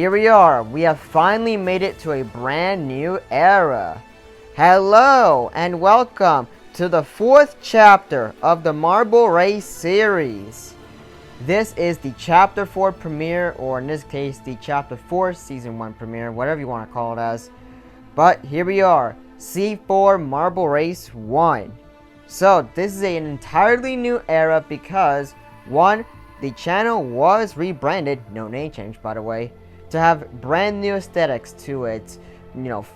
here we are. We have finally made it to a brand new era. Hello and welcome to the 4th chapter of the Marble Race series. This is the Chapter 4 premiere, or in this case, the Chapter 4 Season 1 premiere, whatever you want to call it as. But here we are, C4 Marble Race 1. So, this is an entirely new era because, 1, the channel was rebranded, no name change by the way, to have brand new aesthetics to it.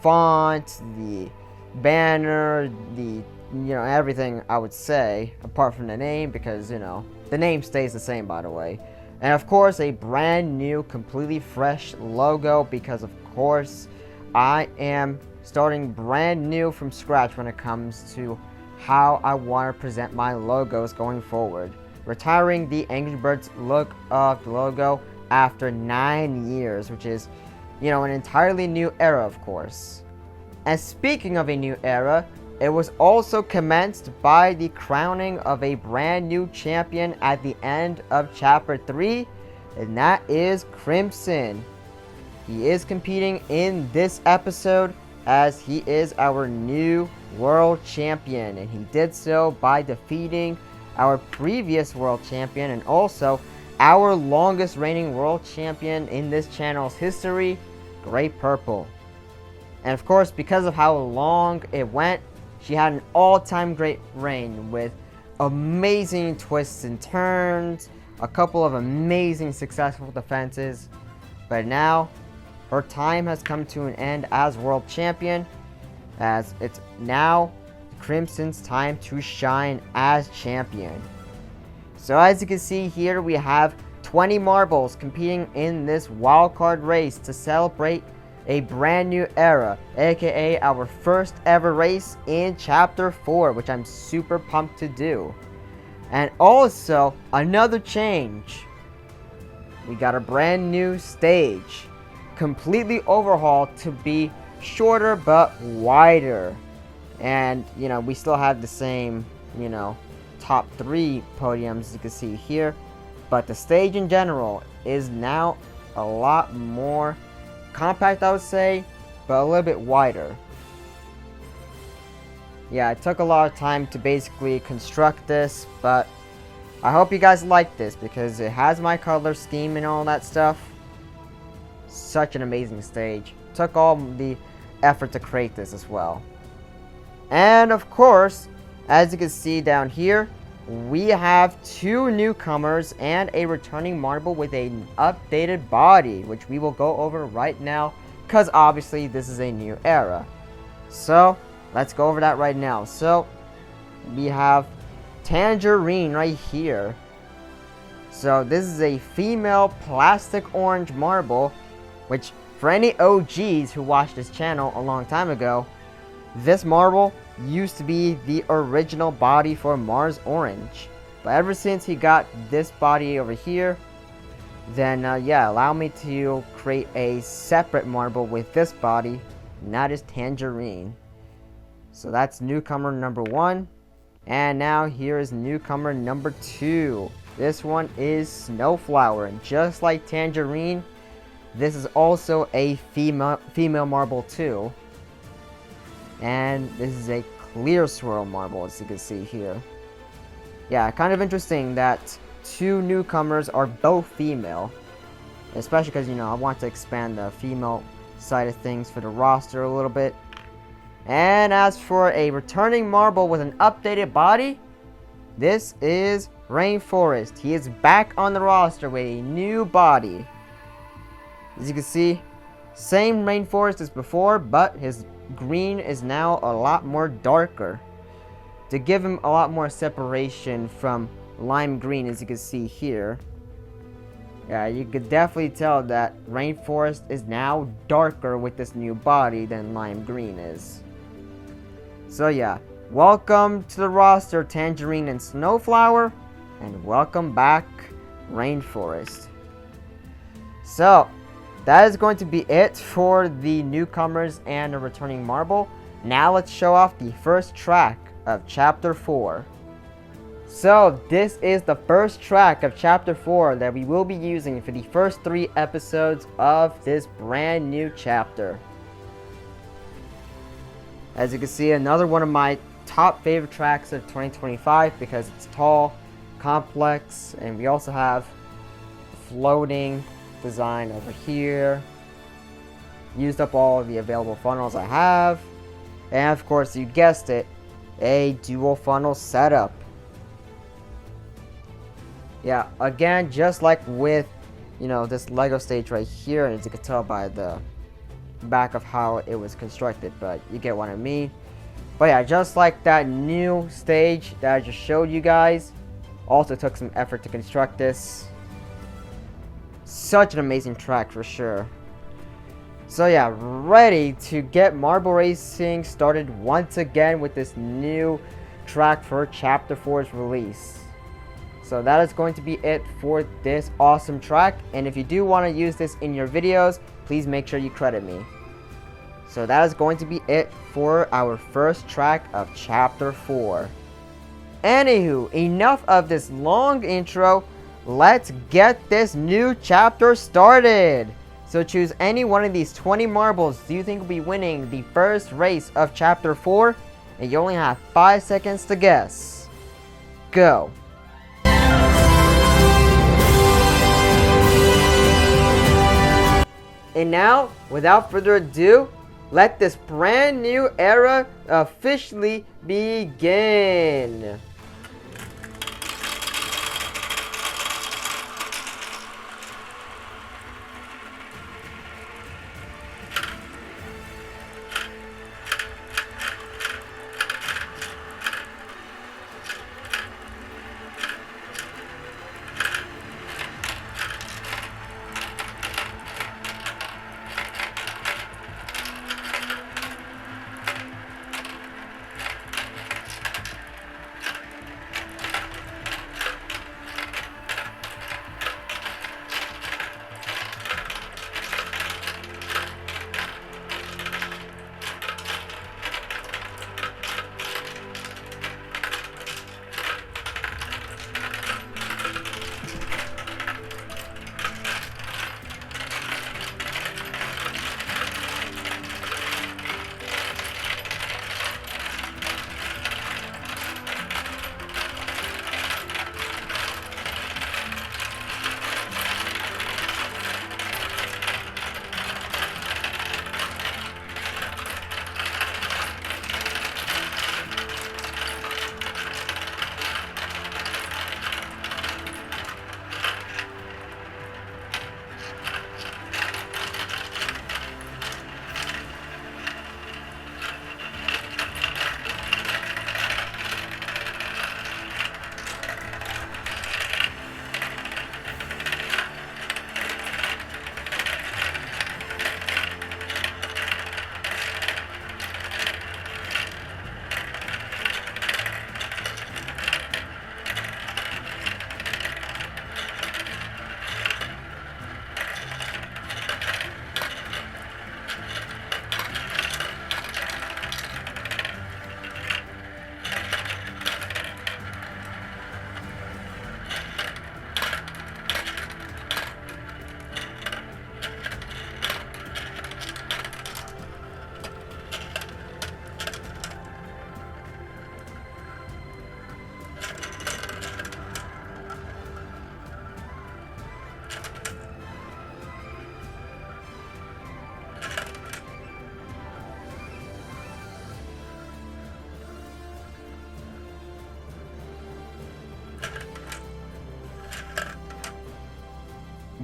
Font, the banner, everything I would say, apart from the name, because, the name stays the same, by the way. And of course, a brand new, completely fresh logo, because of course, I am starting brand new from scratch when it comes to how I want to present my logos going forward. Retiring the Angry Birds look of the logo after 9 years, which is, an entirely new era, of course. And speaking of a new era, it was also commenced by the crowning of a brand new champion at the end of Chapter 3, and that is Crimson. He is competing in this episode as he is our new world champion, and he did so by defeating our previous world champion and also our longest reigning world champion in this channel's history, Great Purple. And of course, because of how long it went, she had an all-time great reign with amazing twists and turns, a couple of amazing successful defenses. But now, her time has come to an end as world champion, as it's now Crimson's time to shine as champion. So as you can see here, we have 20 marbles competing in this wildcard race to celebrate a brand new era, aka our first ever race in Chapter 4, which I'm super pumped to do. And also, another change. We got a brand new stage, completely overhauled to be shorter but wider. And, we still have the same, top 3 podiums as you can see here. But the stage in general is now a lot more compact, I would say, but a little bit wider. Yeah, it took a lot of time to basically construct this, but I hope you guys like this because it has my color scheme and all that stuff. Such an amazing stage. Took all the effort to create this as well. And of course, as you can see down here, we have 2 newcomers and a returning marble with an updated body, which we will go over right now, because obviously this is a new era. So, let's go over that right now. So, we have Tangerine right here. So, this is a female plastic orange marble, which for any OGs who watched this channel a long time ago, this marble used to be the original body for Mars Orange. But ever since he got this body over here, then allow me to create a separate marble with this body, and that is Tangerine. So that's newcomer number 1. And now here is newcomer number 2. This one is Snowflower, and just like Tangerine, this is also a female marble too. And this is a clear swirl marble, as you can see here. Yeah, kind of interesting that 2 newcomers are both female. Especially because, I want to expand the female side of things for the roster a little bit. And as for a returning marble with an updated body, this is Rainforest. He is back on the roster with a new body. As you can see, same Rainforest as before, but his green is now a lot more darker to give him a lot more separation from lime green, as you can see here. Yeah, you could definitely tell that Rainforest is now darker with this new body than lime green is. So yeah, welcome to the roster, Tangerine and Snowflower, and welcome back, Rainforest. So that is going to be it for the newcomers and the returning marble. Now let's show off the first track of Chapter 4. So this is the first track of chapter 4 that we will be using for the first 3 episodes of this brand new chapter. As you can see, another one of my top favorite tracks of 2025 because it's tall, complex, and we also have floating design over here. Used up all of the available funnels I have, and of course, you guessed it, a dual funnel setup. Yeah, again, just like with, this Lego stage right here, as you can tell by the back of how it was constructed, but you get what I mean. But yeah, just like that new stage that I just showed you guys, also took some effort to construct this. Such an amazing track for sure. So yeah, ready to get marble racing started once again with this new track for chapter 4's release. So that is going to be it for this awesome track, and if you do want to use this in your videos, please make sure you credit me. So that is going to be it for our first track of chapter 4. Anywho, enough of this long intro, let's get this new chapter started. So choose any one of these 20 marbles you think will be winning the first race of chapter 4, and you only have 5 seconds to guess. Go. And now, without further ado, let this brand new era officially begin.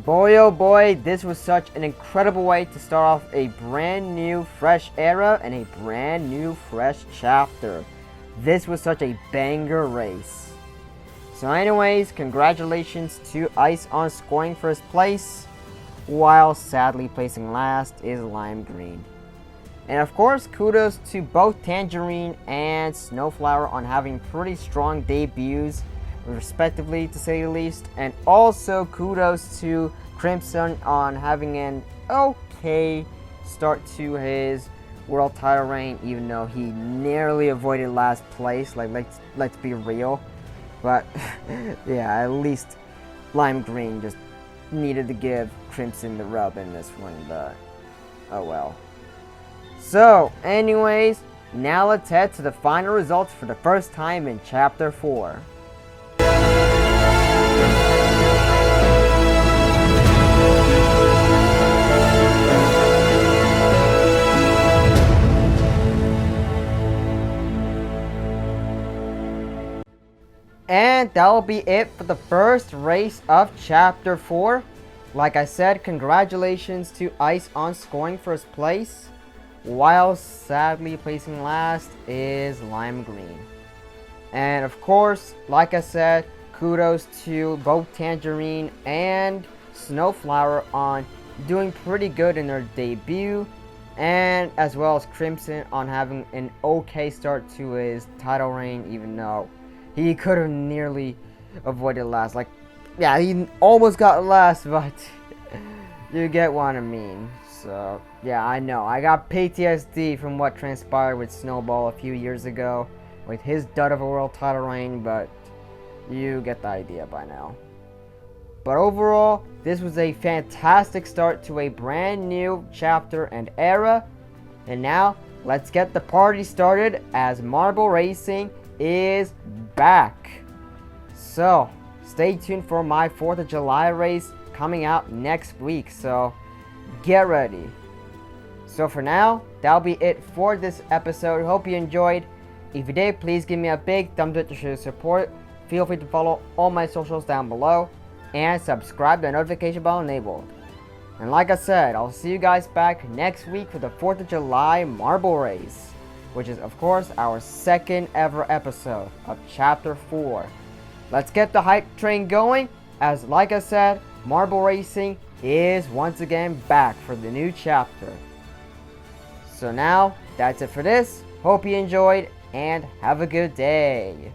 Boy oh boy, this was such an incredible way to start off a brand new fresh era and a brand new fresh chapter. This was such a banger race. So anyways, congratulations to Ice on scoring first place, while sadly placing last is Lime Green. And of course, kudos to both Tangerine and Snowflower on having pretty strong debuts, respectively, to say the least. And also kudos to Crimson on having an okay start to his world title reign, even though he nearly avoided last place. Like, let's be real. But yeah, at least Lime Green just needed to give Crimson the rub in this one, but oh well. So, anyways, now let's head to the final results for the first time in Chapter 4. And that will be it for the first race of Chapter 4. Like I said, congratulations to Ice on scoring first place, while sadly placing last is Lime Green. And of course, like I said, kudos to both Tangerine and Snowflower on doing pretty good in their debut, and as well as Crimson on having an okay start to his title reign, even though he could have nearly avoided last. Like, yeah, he almost got last, but you get what I mean. So, yeah, I know. I got PTSD from what transpired with Snowball a few years ago with his dud of a world title reign, but you get the idea by now. But overall, this was a fantastic start to a brand new chapter and era. And now, let's get the party started as Marble Racing is back. So, stay tuned for my 4th of July race coming out next week, so get ready. So for now, that'll be it for this episode. Hope you enjoyed. If you did, please give me a big thumbs up to show support. Feel free to follow all my socials down below and subscribe to the notification bell enabled. And like I said, I'll see you guys back next week for the 4th of July Marble Race, which is of course our second ever episode of Chapter 4. Let's get the hype train going, as like I said, Marble Racing is once again back for the new chapter. So now, that's it for this. Hope you enjoyed and have a good day.